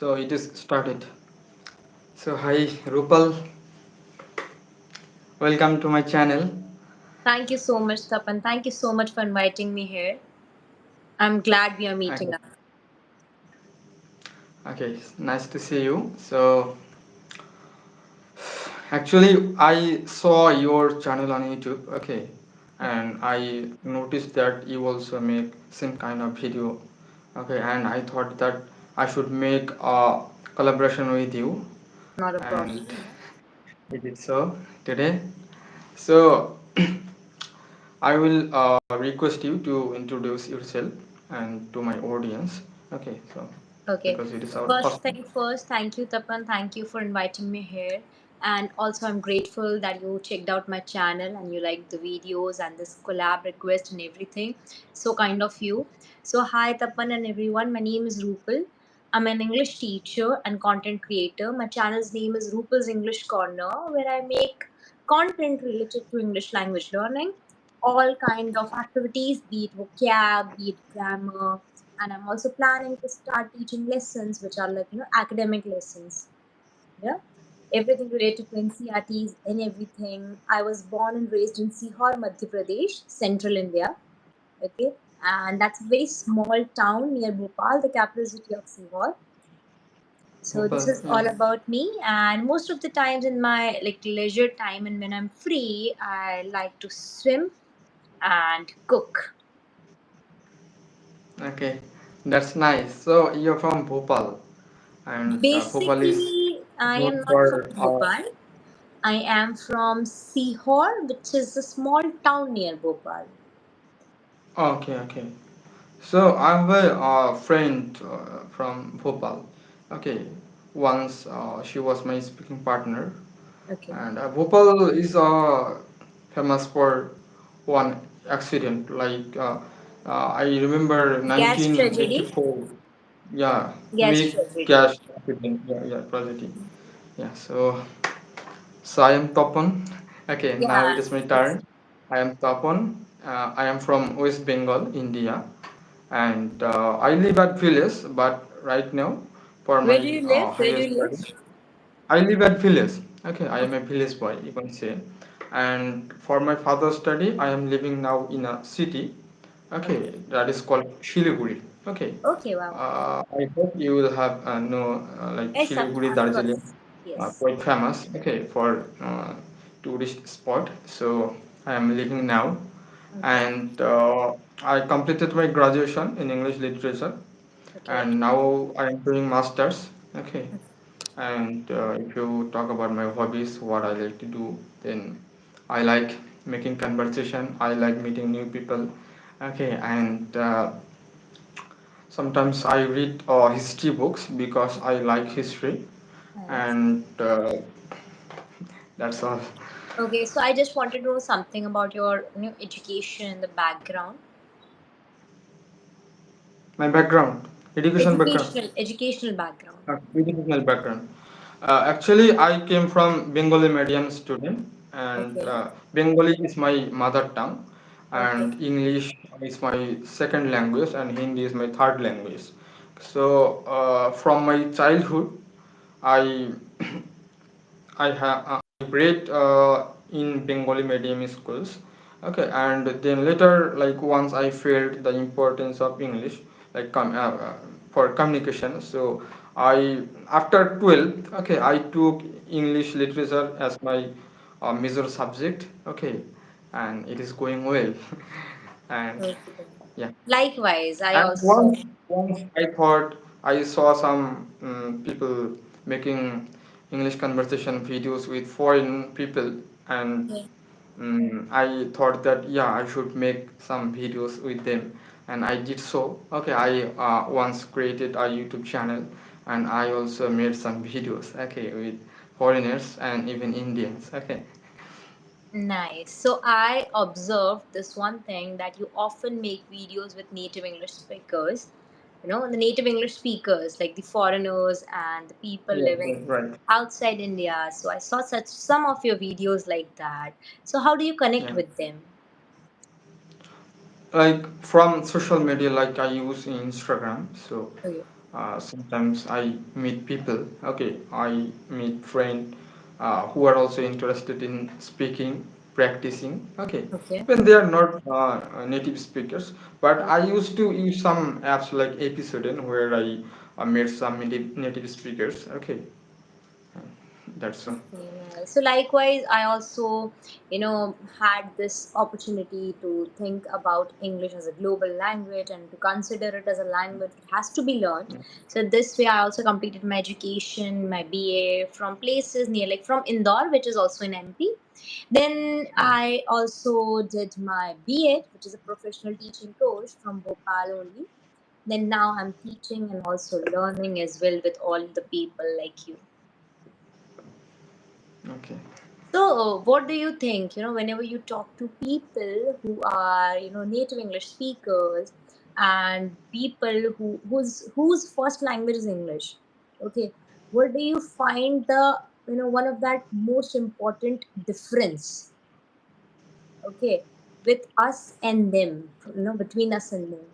So it is started. So hi Rupal, welcome to my channel. Thank you so much, Tapan. Thank you so much for inviting me here. I'm glad we are meeting Okay, up. okay, nice to see you. So actually, I saw your channel on YouTube. Okay, Okay, and I noticed that you also make same kind of video. Okay, and I thought that I should make a collaboration with you, not a and problem. Yeah. we did so today. So I will request you to introduce yourself and to my audience. Okay, so Okay. because it is our First first. thing first, thank you, Tapan. Thank you for inviting me here. And also, I'm grateful that you checked out my channel and you liked the videos and this collab request and everything. So kind of you. So, hi, Tapan and everyone. My name is Rupal. I'm an English teacher and content creator. My channel's name is Rupal's English Corner, where I make content related to English language learning, all kind of activities, be it vocab, be it grammar, and I'm also planning to start teaching lessons which are like academic lessons. Yeah, everything related to NCRTs and everything. I was born and raised in Sihor, Madhya Pradesh, central India. Okay, and that's a very small town near Bhopal, the capital city of Sihor. So this Rupal, is yeah. all about me, and most of the times in my like leisure time and when I'm free, I like to swim and cook. Okay, that's nice. So you're from Bhopal, and Bhopal is Basically, I am known not from for. Bhopal. I am from Sihor, which is a small town near Bhopal. Okay, okay. So I have a friend from Bhopal. Okay, once she was my speaking partner, Okay. and Bhopal is famous for one accident. I remember Gas tragedy. 1984. Yeah, Gas big tragedy. gas accident. Yeah, yeah, tragedy. Yeah. So I am Tapan. Okay, now it Yeah. is my Yes. turn. I am Tapan. I am from West Bengal, India, and I live at village. But right now, for Where do my you live? Where do higher you live? studies, I live at village. Okay, I am Okay. a village boy, you can say. And for my further study, I am living now in a city. Okay. Okay, that is called Shiliguri. Okay, Okay. Wow. I hope you will have know like Yes, Shiliguri, of Darjeeling, course. Yes. quite famous. Okay, for tourist spot. So I am living now, Okay. and I completed my graduation in English literature, Okay. and now I am doing masters. Okay, and if you talk about my hobbies, what I like to do, then I like making conversation. I like meeting new people. Okay, and sometimes I read history books because I like history, Nice. and that's all. Okay. So I just wanted to know something about your education, the background, My background, education background. educational background. Educational background. Actually, I came from Bengali medium student, and Okay. Bengali is my mother tongue, Okay. and English is my second language, and Hindi is my third language. So, from my childhood, I I read in Bengali medium schools. Okay, and then later, like once I felt the importance of English, for communication. So I after 12th, okay, I took English literature as my major subject. Okay, and it is going well. And Okay. yeah. Likewise, I And also. once I thought I saw some people making English conversation videos with foreign people, and Okay. I thought that yeah, I should make some videos with them, and I did so. Okay, I once created a YouTube channel, and I also made some videos. Okay, with foreigners and even Indians. Okay. Nice. So I observed this one thing that you often make videos with native English speakers. The native English speakers, like the foreigners and the people Yes, living yes, right. outside India. So I saw such some of your videos like that. So how do you connect Yeah. with them? like from social media, like I use Instagram. So Okay. sometimes I meet people. Okay, I meet friends who are also interested in speaking, practicing. Okay, Okay. when they are not native speakers, but I Okay. used to use some apps like Episode where I met some native speakers. Okay, that's all. Okay, nice. So likewise, I also, had this opportunity to think about English as a global language and to consider it as a language that has to be learned. So this way, I also completed my education, my BA from places near, like from Indore, which is also in MP. Then I also did my BEd, which is a professional teaching course from Bhopal only. Then now I'm teaching and also learning as well with all the people like you. Okay. So, what do you think? Whenever you talk to people who are, native English speakers and people whose first language is English, okay, what do you find the, one of that most important difference, okay, with us and them, between us and them?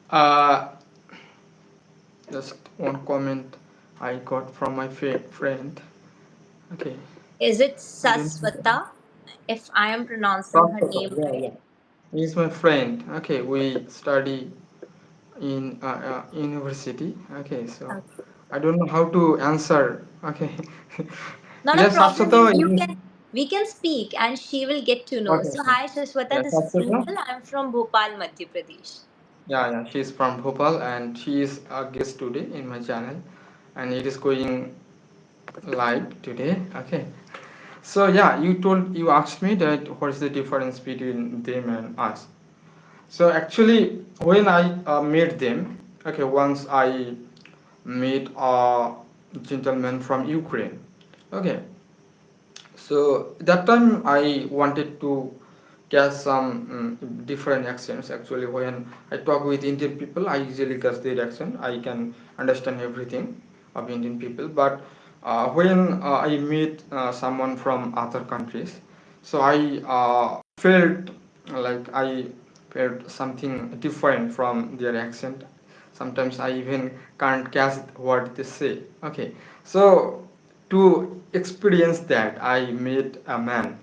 Uh, just one comment I got from my friend. Okay, Is it I don't know. Saswata, if I am pronouncing her Prabhupada, name yeah, right? yeah. He's my friend. Okay, we study in university. Okay, so Okay. I don't know how to answer. Okay. Not a Yes, problem. Saswata You is can we can speak and she will get to know. okay. So Okay. hi Shashwata, Yes, this is Saswata. Rupal. I'm from Bhopal, Madhya Pradesh. Yeah, yeah. She's from Bhopal and she is a guest today in my channel, and it is going live today. Okay. So yeah, you asked me that what is the difference between them and us. So actually, when I met them, okay, once I met a gentleman from Ukraine. Okay, so that time I wanted to catch some different accents. Actually, when I talk with Indian people, I usually catch their accent. I can understand everything of Indian people. But when I meet someone from other countries, so I felt like I felt something different from their accent. Sometimes I even can't catch what they say. Okay, so to experience that, I met a man,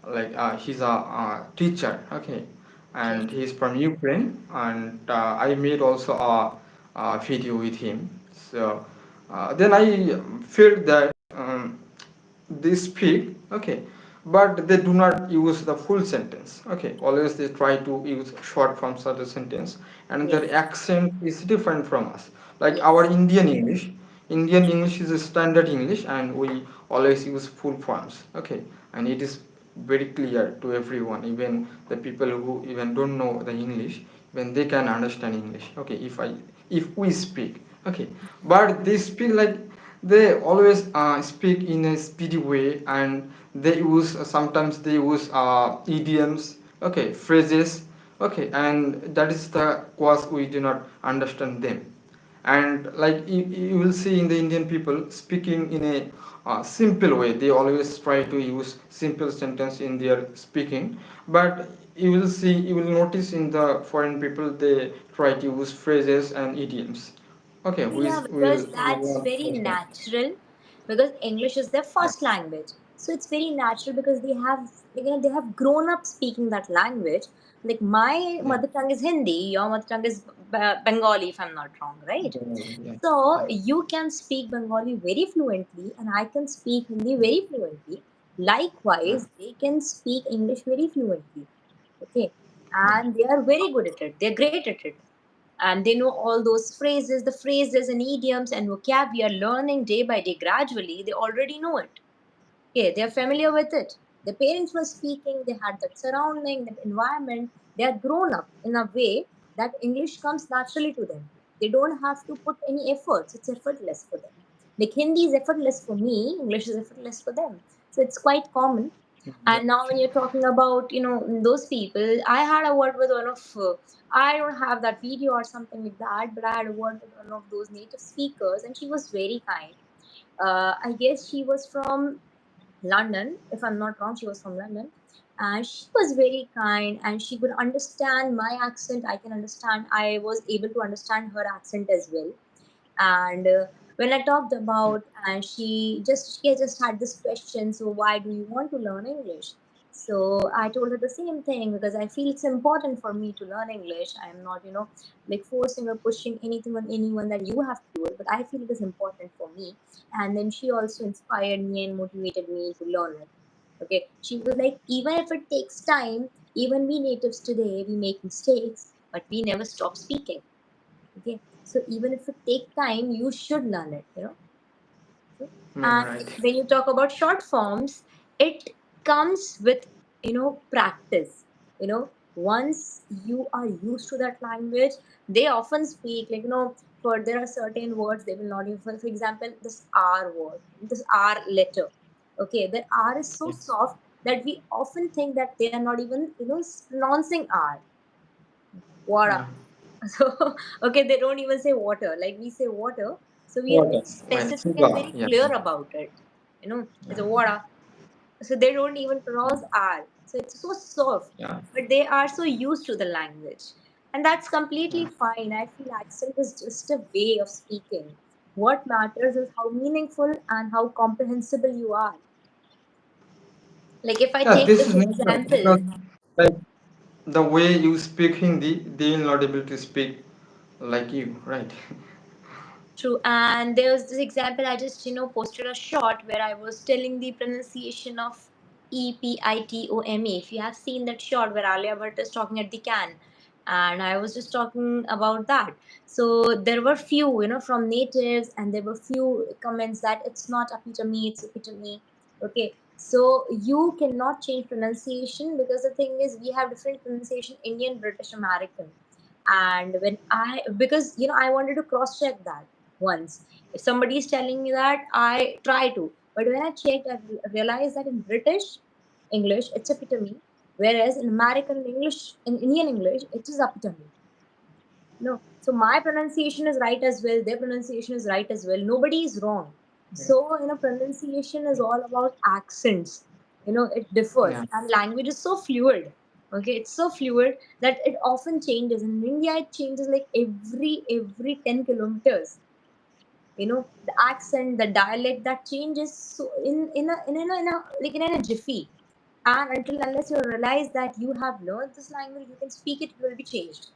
like he's a teacher. Okay, Okay. and he's from Ukraine, and I made also a video with him. So then I felt that they speak, okay, but they do not use the full sentence. Okay, always they try to use short forms of the sentence, and their Yes. accent is different from us. Like our Yes. Indian English is a standard English, and we always use full forms. Okay, and it is very clear to everyone, even the people who even don't know the English, when they can understand English. Okay, if we speak, okay, but they speak like they always speak in a speedy way, and they use sometimes they use idioms, okay, phrases, okay, and that is the cause we do not understand them. And like you will see in the Indian people speaking in a simple way, they always try to use simple sentence in their speaking. But you will notice in the foreign people they try to use phrases and idioms, okay, Yeah, will because we that's won't very understand. natural. Because English is their Yeah. first language, so it's very natural because they have grown up speaking that language. Like my Yeah. mother tongue is Hindi, your mother tongue is Bengali, if I'm not wrong, right? Yeah. So Yeah. you can speak Bengali very fluently, and I can speak Hindi very fluently. Yeah. Likewise, they can speak English very fluently. Okay, Yeah. and they are very good at it. They're great at it, and they know all those phrases, the phrases and idioms and vocab we are learning day by day gradually. They already know it. Okay, they're familiar with it. Their parents were speaking, they had that surrounding, that environment. They are grown up in a way that English comes naturally to them. They don't have to put any efforts, it's effortless for them. Like Hindi is effortless for me, English is effortless for them. So it's quite common. And now when you're talking about, those people, I had a word with one of, I don't have that video or something like that, but I had a word with one of those native speakers, and she was very kind. I guess she was from London, if I'm not wrong, she was from London. and she was very kind, and she could understand my accent. I can understand. I was able to understand her accent as well. And when I talked about, and she just had this question, so why do you want to learn English? So I told her the same thing, because I feel it's important for me to learn English. I am not, like forcing or pushing anything on anyone that you have to do it, but I feel it is important for me. And then she also inspired me and motivated me to learn it. Okay, she was like, even if it takes time, even we natives today, we make mistakes, but we never stop speaking. Okay, so even if it take time, you should learn it. So, Yeah, and right. when you talk about short forms, it comes with, practice. Once you are used to that language, they often speak like, for there are certain words they will not even, for example, this R word, this R letter. Okay, the R is so soft that we often think that they are not even, pronouncing R. Water. Yeah. So, okay, they don't even say water like we say water. So we are Water. very Right. specific and Sugar. very Yeah. clear about it. It's a water. So they don't even pronounce R. So it's so soft, Yeah. but they are so used to the language. And that's Yeah. completely fine. I feel accent is just a way of speaking. What matters is how meaningful and how comprehensible you are. Like if I Yeah, take this this is natural because, example. like, the way you speak Hindi, they will not able to speak like you, right? True. And there was this example, I just, posted a short where I was telling the pronunciation of EPITOME. If you have seen that short where Alia Bhatt is talking at the can, and I was just talking about that. So there were few, from natives, and there were few comments that it's not epitome, it's epitome. Okay. So you cannot change pronunciation, because the thing is, we have different pronunciation: Indian, British, American. And when I, because I wanted to cross check that once. If somebody is telling me that, I try to. But when I checked, I realized that in British English, it's epitome, whereas in American English, in Indian English, it is epitome. No, so my pronunciation is right as well. Their pronunciation is right as well. Nobody is wrong. So pronunciation is all about accents. It differs, Yeah. and language is so fluid. Okay, it's so fluid that it often changes. In India, it changes like every 10 kilometers. The accent, the dialect, that changes so in a jiffy. And until unless you realize that you have learned this language, you can speak it, it will be changed.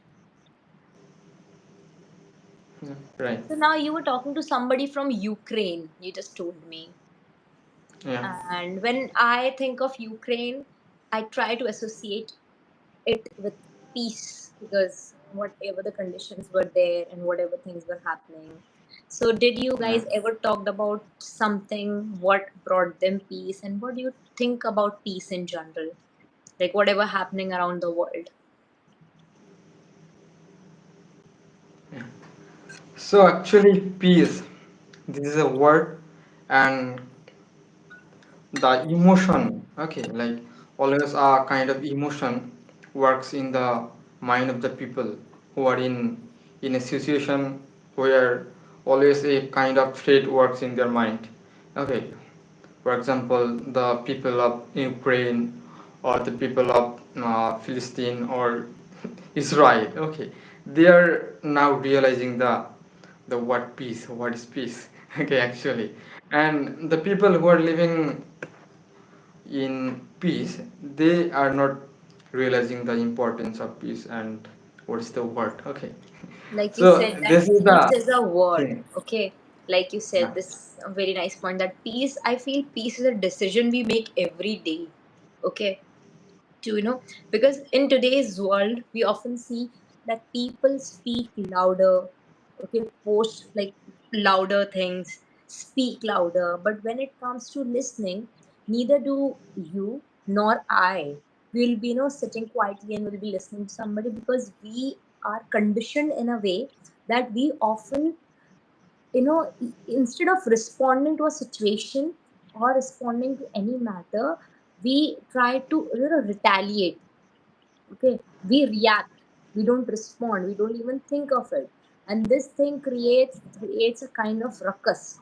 Yeah. Right. So now you were talking to somebody from Ukraine, you just told me. Yeah. And when I think of Ukraine, I try to associate it with peace, because whatever the conditions were there and whatever things were happening. So did you Yeah. guys ever talked about something, what brought them peace, and what do you think about peace in general? Like whatever happening around the world. So actually, peace. This is a word, and the emotion. Okay, like always a kind of emotion works in the mind of the people who are in a situation where always a kind of threat works in their mind. Okay, for example, the people of Ukraine or the people of Philistine or Israel. Okay, they are now realizing the what peace, what is peace. Okay, actually, and the people who are living in peace, they are not realizing the importance of peace and what's the word. Okay, Like you so said, that this is peace the is a word. thing. Okay, like you Yeah. said, this a very nice point, that peace, I feel peace is a decision we make every day. Okay, to because in today's world we often see that people speak louder. Okay, post like louder things, speak louder, but when it comes to listening, neither do you nor I will be sitting quietly and will be listening to somebody, because we are conditioned in a way that we often, instead of responding to a situation or responding to any matter, we try to retaliate. Okay, we react, we don't respond, we don't even think of it. And this thing creates a kind of ruckus,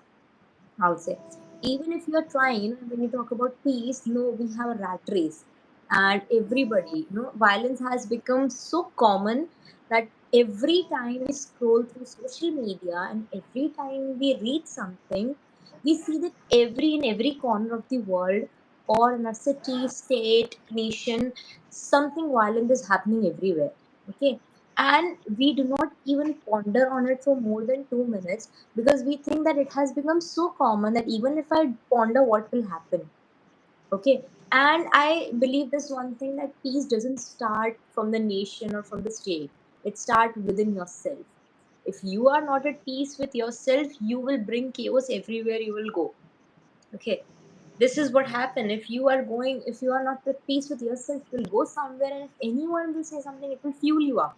I would say. Even if you're trying, when you talk about peace, no, we have a rat race. and everybody, violence has become so common that every time we scroll through social media and every time we read something, we see that in every corner of the world, or in a city, state, nation, something violent is happening everywhere. Okay, and we do not even ponder on it for more than 2 minutes, because we think that it has become so common that even if I ponder, what will happen? Okay, and I believe this one thing, that peace doesn't start from the nation or from the state. It starts within yourself. If you are not at peace with yourself, you will bring chaos everywhere you will go. Okay, this is what happen. If you are not at peace with yourself, you will go somewhere, and if anyone will say something, it will fuel you up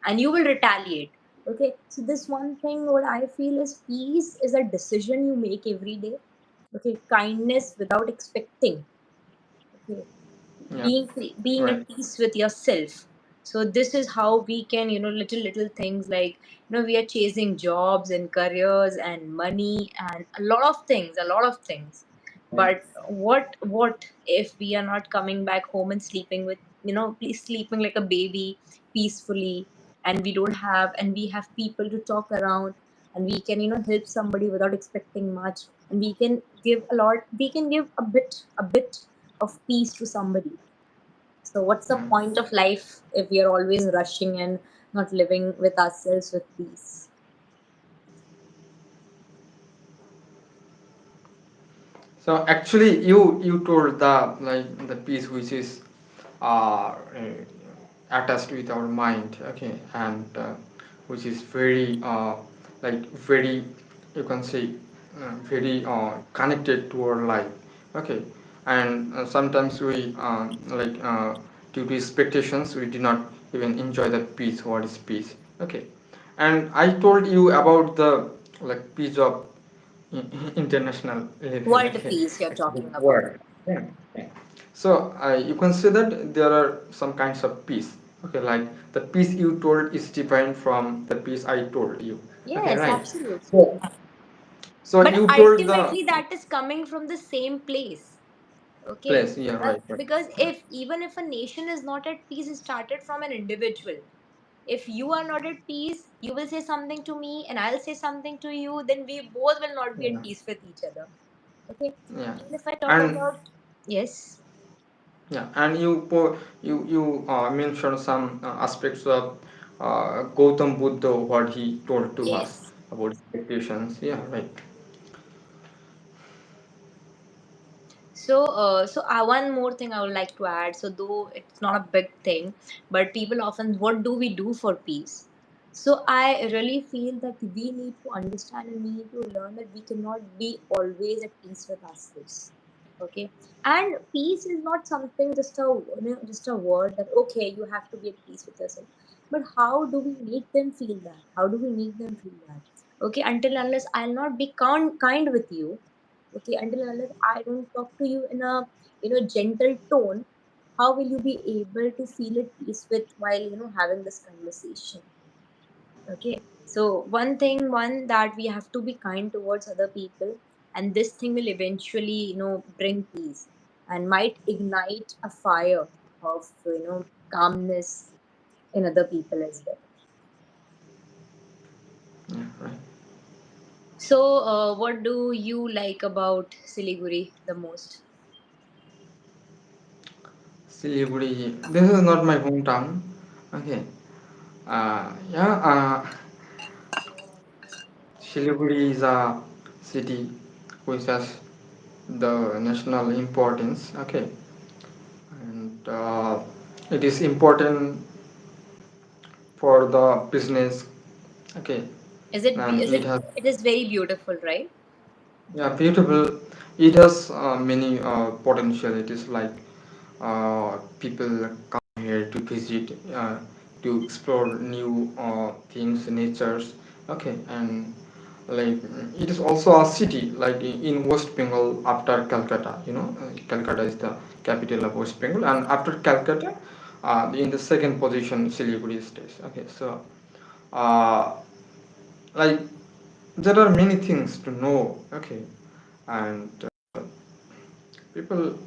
and you will retaliate. Okay, so this one thing, what I feel is, peace is a decision you make every day. Okay, kindness without expecting. Okay, Yeah, being right. at peace with yourself. So this is how we can, little things like, we are chasing jobs and careers and money and a lot of things. But what if we are not coming back home and sleeping with, sleeping like a baby peacefully, and we have people to talk around, and we can, help somebody without expecting much, and we can give a bit of peace to somebody. So, what's the Yeah. point of life if we are always rushing and not living with ourselves with peace? So actually, you told the like the piece which is attached with our mind, okay, and which is very like very, you can say, very connected to our life, okay, and sometimes we due to expectations we do not even enjoy that peace. What is peace? Okay, and I told you about the like peace of international level. World Okay, peace you're actually, talking about. word. Yeah. Yeah. So you can say that there are some kinds of peace. Okay, like the peace you told is different from the peace I told you. Okay, Yes, right. absolutely. So, so But you told the ultimately, that is coming from the same place. Okay. place. Yeah, right, right. Because Yeah, if even if a nation is not at peace, it started from an individual. If you are not at peace, you will say something to me, and I'll say something to you, then we both will not be at yeah, peace with each other. Okay. yeah. Even if I talk And about, yes, yeah, and you mentioned some aspects of Gautam Buddha, what he told to us yes. about expectations. Yeah, right. One more thing I would like to add. So, though it's not a big thing, but people often, what do we do for peace? So, I really feel that we need to understand and we need to learn that we cannot be always at peace with ourselves. Okay, and peace is not something just a word that okay, you have to be at peace with yourself. But how do we make them feel that? How do we make them feel that? Okay, until unless I'll not be kind with you, okay, until unless I don't talk to you in a gentle tone, how will you be able to feel at peace with while having this conversation? Okay, so one that we have to be kind towards other people, and this thing will eventually bring peace and might ignite a fire of calmness in other people as well. Yeah, right. So what do you like about Siliguri the most? Siliguri. This is not my hometown. Okay. Yeah. Siliguri is a city which has the national importance. Okay, and it is important for the business. Okay, and Is it it has, it is very beautiful, right? yeah, beautiful. It has many potentialities like people come here to visit, to explore new things, natures. Okay, and like it is also a city like in West Bengal after Calcutta. Calcutta is the capital of West Bengal, and after Calcutta, in the second position, Siliguri stays. Okay, so uh, like there are many things to know. Okay, and people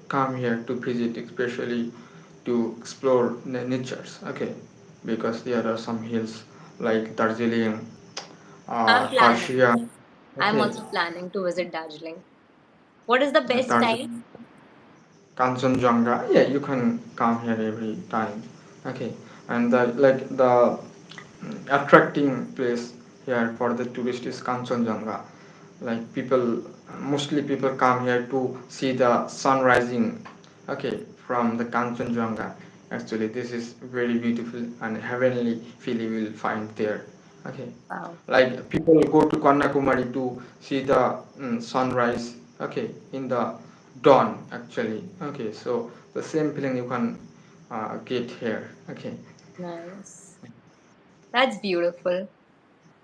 come here to visit, especially to explore natures. Okay, because there are some hills like Darjeeling, I'm planning. Karshiya. I'm Okay, also planning to visit Darjeeling. What is the best time? Darjeeling, Kanchenjunga. Yeah, you can come here every time. Okay, and the attracting place here for the tourist is Kanchenjunga. Like people, mostly people come here to see the sun rising. Okay, from the Kanchenjunga. Actually, this is very beautiful and heavenly feel you will find there. Okay, Wow. like people go to Kanyakumari to see the sunrise. Okay, in the dawn actually. Okay, so the same feeling you can get here. Okay. Nice. That's beautiful.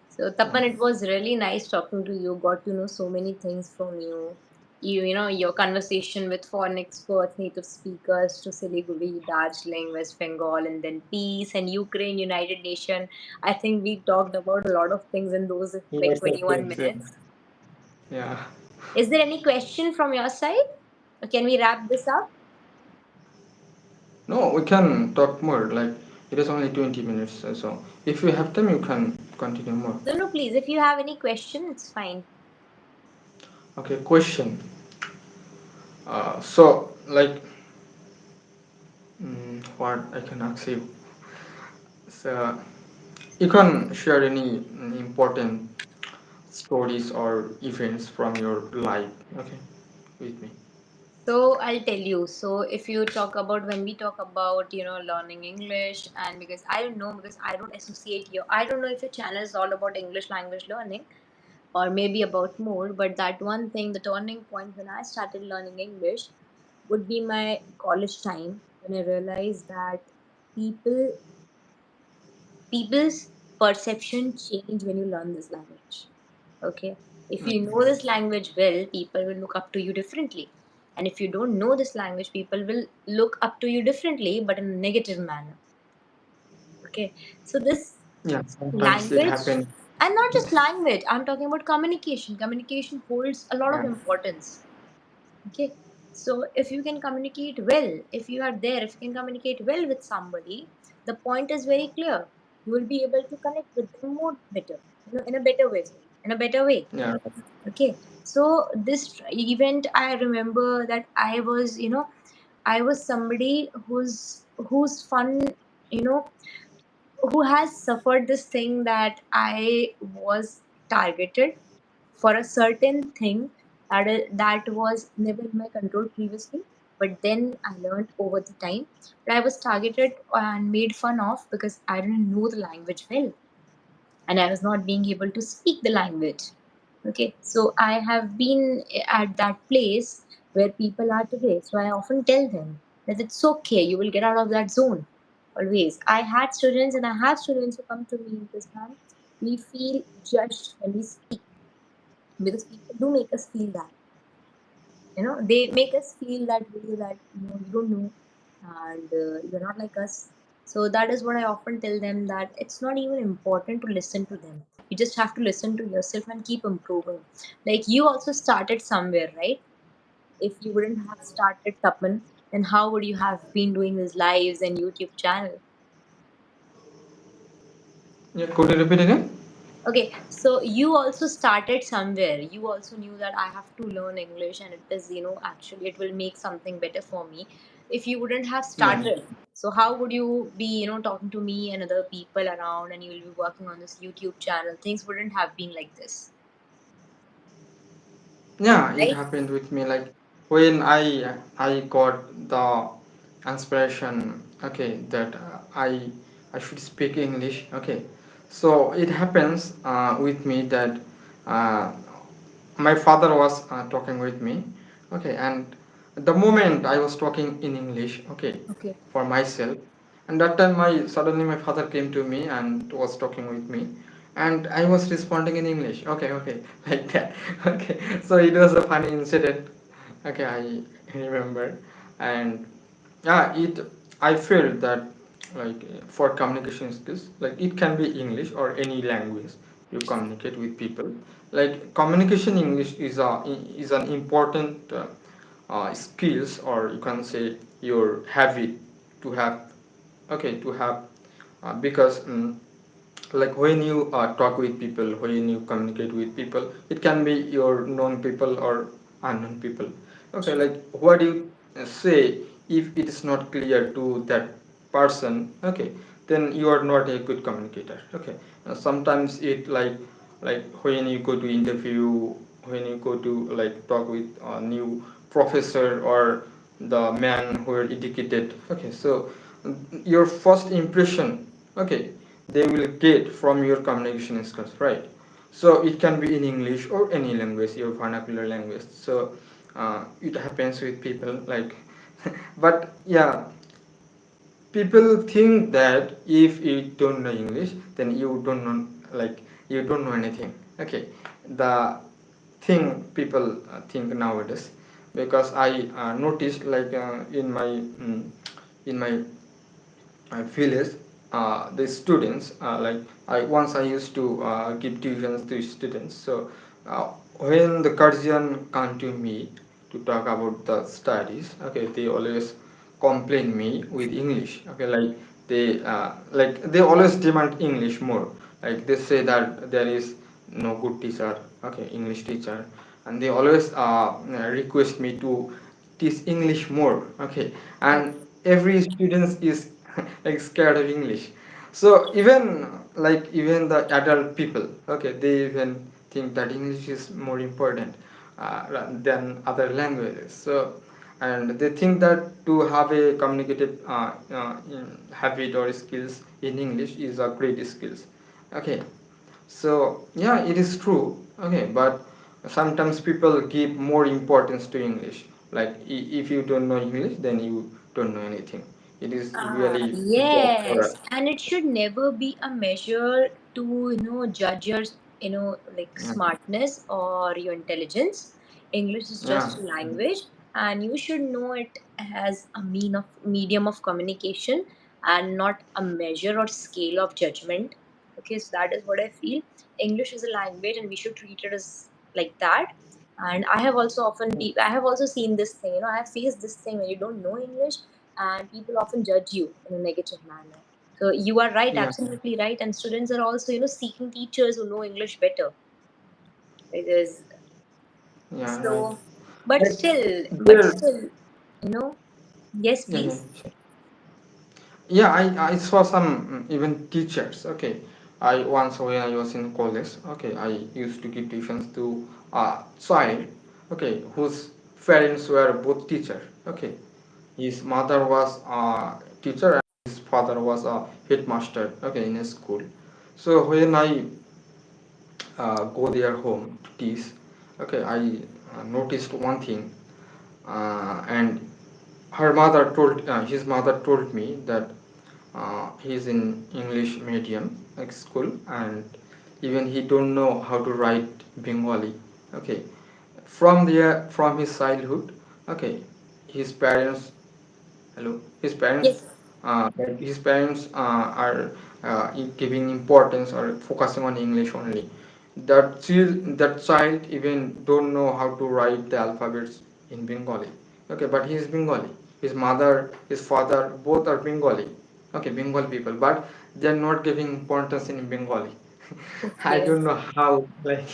So, Yeah. Tapan, it was really nice talking to you. Got to know so many things from you. You know, your conversation with foreign experts, native speakers to Siliguri, Darjeeling, West Bengal, and then peace and Ukraine, United Nation. I think we talked about a lot of things in those like Lots of 21 things. Yeah. minutes. Yeah. Is there any question from your side? Or can we wrap this up? No, we can talk more. Like it is only 20 minutes, so if you have time, you can continue more. No, no, please. If you have any question, it's fine. Okay, question. So like, what I can ask you? So you can share any important stories or events from your life. Okay, with me. So I'll tell you. So if you talk about when we talk about learning English, and because I don't know, because I don't associate your, I don't know if your channel is all about English language learning or maybe about more, but that one thing, the turning point when I started learning English would be my college time, when I realized that people people's perception change when you learn this language. Okay, if you know this language well, people will look up to you differently, and if you don't know this language, people will look up to you differently but in a negative manner. Okay, so this Yeah, sometimes it language, happens. and not just language, I'm talking about communication holds a lot of Yeah, importance. Okay, so if you can communicate well, if you are there, if you can communicate well with somebody, the point is very clear. You will be able to connect with them more better, in a better way. Sorry, in a better way. yeah, Okay, so this event, I remember that I was somebody who's fun, you know, who has suffered this thing that I was targeted for a certain thing that was never in my control previously. But then I learned over the time that I was targeted and made fun of because I didn't know the language well and I was not being able to speak the language. Okay, so I have been at that place where people are today. So I often tell them that it's okay, you will get out of that zone. Always. I had students and I have students who come to me because, ma'am, we feel judged when we speak because people do make us feel that. They make us feel that way that you don't know and you're not like us. So that is what I often tell them, that it's not even important to listen to them. You just have to listen to yourself and keep improving. Like you also started somewhere, right? If you wouldn't have started Tapan, then how would you have been doing these lives and YouTube channel? yeah. Could you repeat again? Okay, so you also started somewhere. You also knew that I have to learn English and it is, actually it will make something better for me. If you wouldn't have Yeah. started, so how would you be, talking to me and other people around and you will be working on this YouTube channel? Things wouldn't have been like this, Yeah, it right? happened with me. Like when I got the inspiration. Okay, that I should speak English. Okay, so it happens with me that uh, my father was talking with me. Okay, and the moment I was talking in English. Okay, Okay. for myself, and that time my suddenly my father came to me and was talking with me, and I was responding in English. Okay, okay, like that. Okay, so it was a funny incident. Okay, I remember, and yeah, it. I feel that like for communication skills, like it can be English or any language you communicate with people. Like communication English is an important skills, or you can say your habit to have, okay, to have, because like when you talk with people, when you communicate with people, it can be your known people or unknown people. Okay, like what do you say if it is not clear to that person? Okay, then you are not a good communicator. Okay, sometimes it like when you go to interview, when you go to like talk with a new professor or the man who are educated. Okay, so your first impression, okay, they will get from your communication skills, right? So it can be in English or any language, your vernacular language. So it happens with people like but yeah, people think that if you don't know English, then you don't know, like you don't know anything. Okay, the thing people think nowadays, because I noticed like in my village, the students, like I used to give tuitions to students. So uh, when the guardian come to me to talk about the studies, okay, they always complain me with English. Okay, like they always demand English more. Like they say that there is no good teacher, okay, English teacher, and they always request me to teach English more. Okay, and Okay. every student is like scared of English. So even like even the adult people, okay, they even think that English is more important than other languages. So and they think that to have a communicative habit or skills in English is a great skills. Okay, so yeah, it is true. Okay, but sometimes people give more importance to English. Like if you don't know English, then you don't know anything. It is really bad for us. Yes, and it should never be a measure to, judge your, like Yeah, smartness or your intelligence. English is yeah, just a language, and you should know it as a medium of communication and not a measure or scale of judgment. Okay, so that is what I feel. English is a language, and we should treat it as like that. And I have also seen this thing. I have faced this thing when you don't know English and people often judge you in a negative manner. So you are right, yeah, absolutely right. And students are also, seeking teachers who know English better. Because yeah, right. so, but Like still, but there, still, you know, yes, yeah, yeah. please. Yeah, I saw some even teachers. Okay, I once when I was in college. Okay, I used to give tuitions to a child. Okay, whose parents were both teacher. Okay, his mother was a teacher and his father was a headmaster. Okay, in a school. So when I go their home to teach, okay, I noticed one thing, and his mother told me that he's in English medium like school, and even he don't know how to write Bengali. Okay, from his childhood. Okay, his parents, hello, Yes. his parents are giving importance or focusing on English only. That child even don't know how to write the alphabets in Bengali. Okay, but he is Bengali. His mother, his father, both are Bengali. Okay, Bengali people, but they are not giving importance in Bengali. I Okay. don't know how, like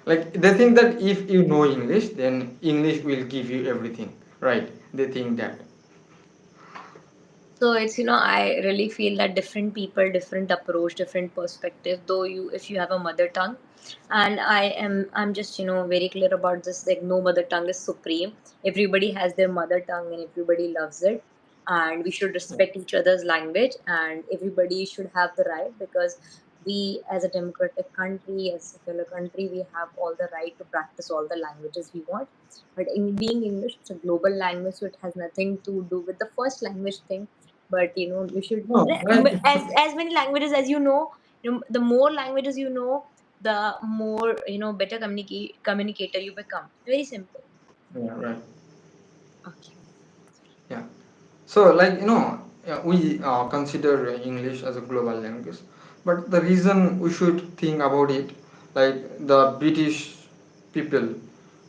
like they think that if you know English, then English will give you everything, right? They think that. So it's, I really feel that different people, different approach, different perspective, though if you have a mother tongue. And I'm just, very clear about this, like no mother tongue is supreme. Everybody has their mother tongue and everybody loves it. And we should respect each other's language, and everybody should have the right, because we as a democratic country, as a secular country, we have all the right to practice all the languages we want. But in being English, it's a global language, so it has nothing to do with the first language thing. But we should, No, right. as many languages as the more languages the more better communicator you become. Very simple. Yeah, right. Okay. Yeah. So, like we consider English as a global language, but the reason we should think about it, like the British people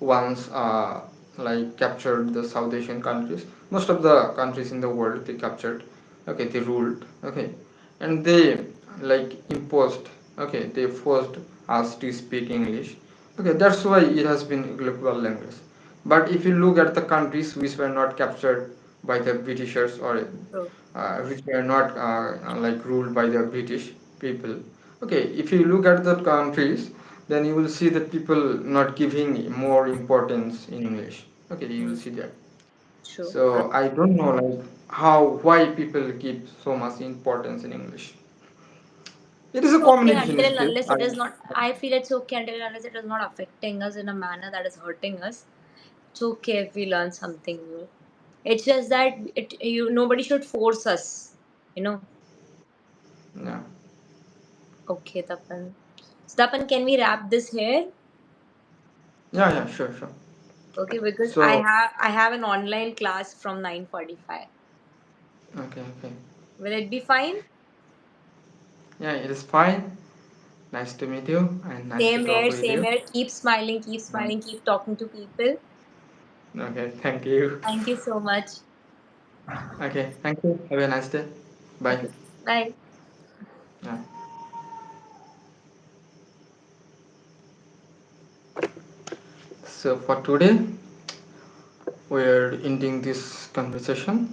once like captured the South Asian countries. Most of the countries in the world they captured. Okay, they ruled. Okay, and they like imposed. Okay, they forced us to speak English. Okay, that's why it has been global language. But if you look at the countries which were not captured by the Britishers, or True. which were not like ruled by the British people. Okay, if you look at the countries, then you will see that people not giving more importance in English. Okay, you will Mm, see that. true. So I don't know like how why people give so much importance in English. It is It's a okay communication until and skill. unless it is not. I feel it's okay until and unless it is not affecting us in a manner that is hurting us. It's okay if we learn something new. It's just that nobody should force us. You know. Yeah, Okay, Tapan. So, Tapan, can we wrap this here? yeah, sure, sure. Okay, because So I have an online class from 9:45. okay, okay. Will it be fine? Yeah, it is fine. Nice to meet you and nice to Same talk here, with same you. here. Keep Yeah. smiling, keep talking to people. Okay, thank you. Thank you so much. Okay, thank you. Have a nice day. Bye. Okay, bye. Yeah. So for today, we're ending this conversation.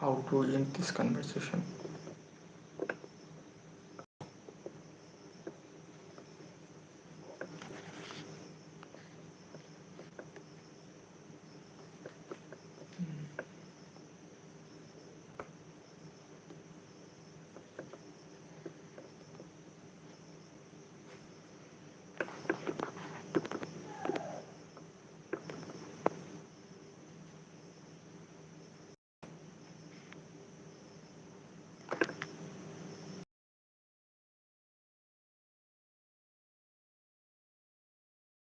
How to end this conversation?